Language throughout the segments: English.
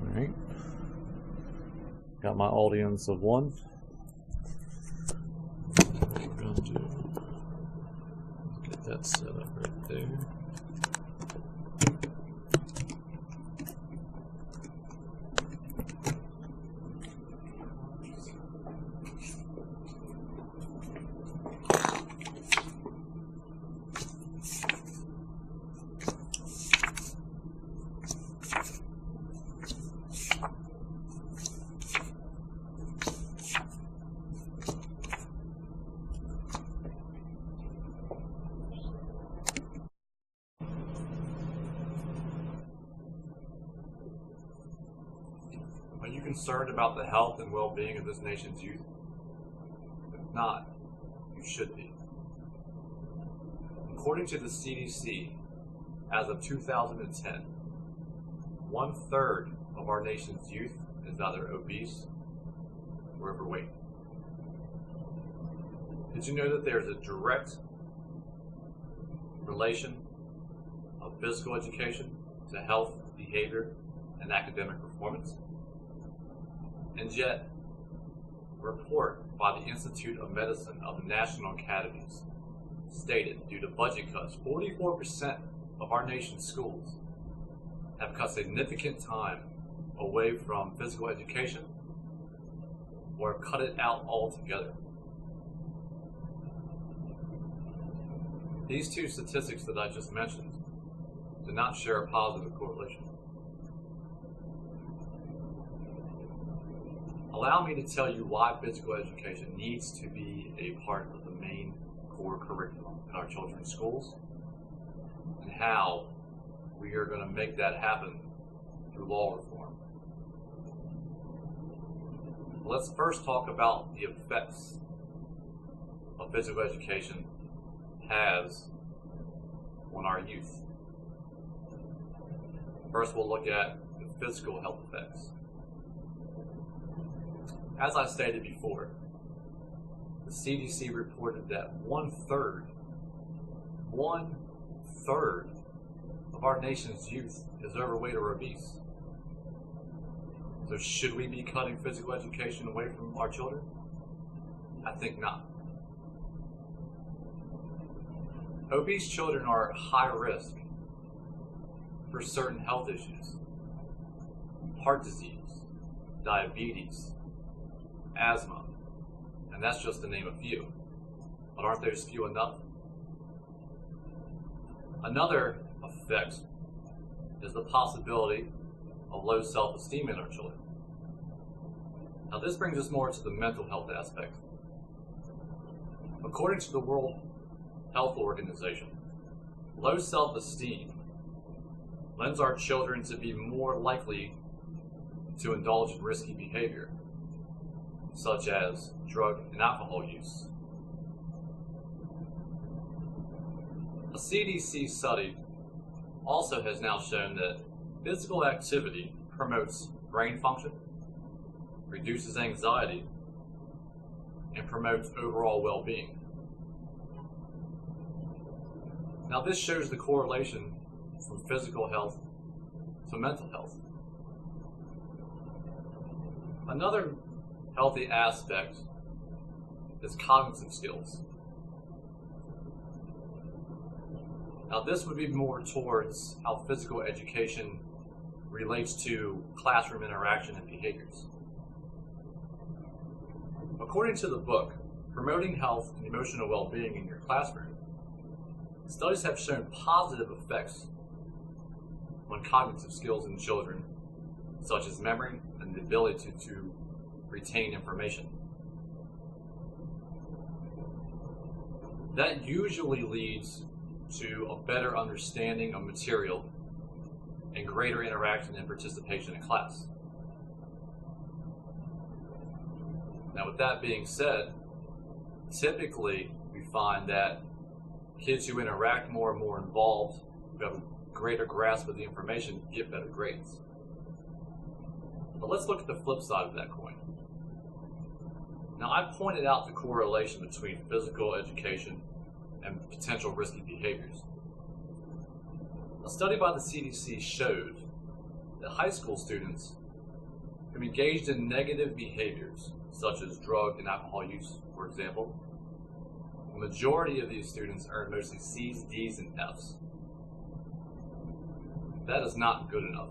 Alright. Got my audience of 1. Get that set up right there. Are you concerned about the health and well-being of this nation's youth? If not, you should be. According to the CDC, as of 2010, 1/3 of our nation's youth is either obese or overweight. Did you know that there's a direct relation of physical education to health, behavior, and academic performance? And yet, a report by the Institute of Medicine of the National Academies stated due to budget cuts, 44% of our nation's schools have cut significant time away from physical education or have cut it out altogether. These two statistics that I just mentioned do not share a positive correlation. Allow me to tell you why physical education needs to be a part of the main core curriculum in our children's schools and how we are going to make that happen through law reform. Let's first talk about the effects of physical education has on our youth. First, we'll look at the physical health effects. As I stated before, the CDC reported that 1/3 of our nation's youth is overweight or obese. So should we be cutting physical education away from our children? I think not. Obese children are at high risk for certain health issues: heart disease, diabetes, asthma, and that's just to name a few. But aren't those few enough? Another effect is the possibility of low self-esteem in our children. Now this brings us more to the mental health aspect. According to the World Health Organization, low self-esteem lends our children to be more likely to indulge in risky behavior, such as drug and alcohol use. A CDC study also has now shown that physical activity promotes brain function, reduces anxiety, and promotes overall well-being. Now this shows the correlation from physical health to mental health. Another healthy aspect is cognitive skills. Now this would be more towards how physical education relates to classroom interaction and behaviors. According to the book, Promoting Health and Emotional Well-Being in Your Classroom, studies have shown positive effects on cognitive skills in children, such as memory and the ability to retain information. That usually leads to a better understanding of material and greater interaction and participation in class. Now with that being said, typically we find that kids who interact more and more involved, who have a greater grasp of the information, get better grades. But let's look at the flip side of that coin. Now I pointed out the correlation between physical education and potential risky behaviors. A study by the CDC showed that high school students who engaged in negative behaviors, such as drug and alcohol use, for example, the majority of these students earned mostly C's, D's, and F's. That is not good enough.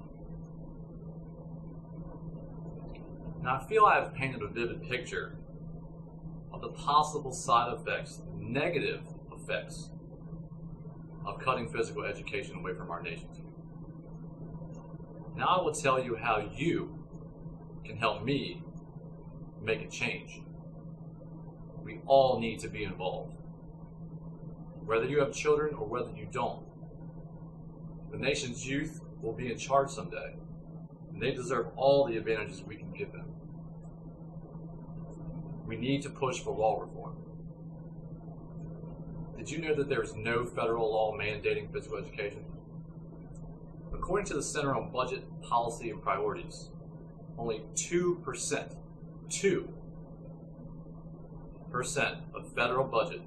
Now, I feel I have painted a vivid picture of the possible side effects, negative effects, of cutting physical education away from our nation's youth. Now I will tell you how you can help me make a change. We all need to be involved. Whether you have children or whether you don't, the nation's youth will be in charge someday, and they deserve all the advantages we can give them. We need to push for law reform. Did you know that there is no federal law mandating physical education? According to the Center on Budget, Policy, and Priorities, only 2% of federal budget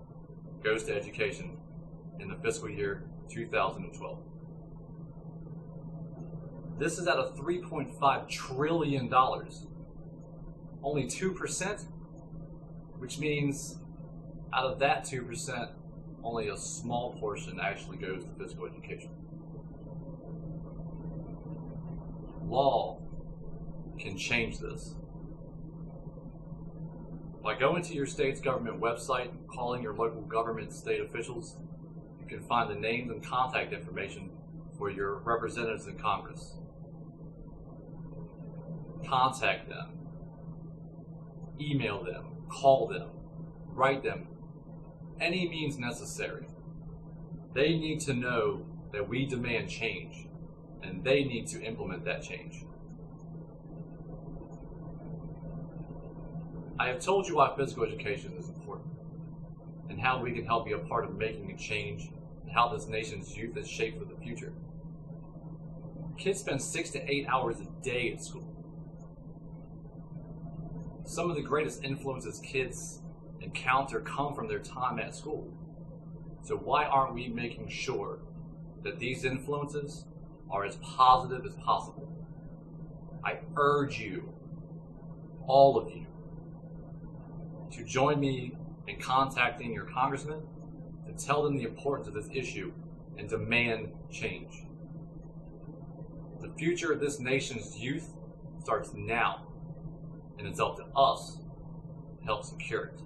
goes to education in the fiscal year 2012. This is at a $3.5 trillion. Only 2%, which means out of that 2%, only a small portion actually goes to physical education. Law can change this. By going to your state's government website and calling your local government and state officials, you can find the names and contact information for your representatives in Congress. Contact them, email them, call them, write them, any means necessary. They need to know that we demand change, and they need to implement that change. I have told you why physical education is important, and how we can help be a part of making a change, and how this nation's youth is shaped for the future. Kids spend 6 to 8 hours a day at school. Some of the greatest influences kids encounter come from their time at school. So why aren't we making sure that these influences are as positive as possible? I urge you, all of you, to join me in contacting your congressman to tell them the importance of this issue and demand change. The future of this nation's youth starts now, and it's up to us to help secure it.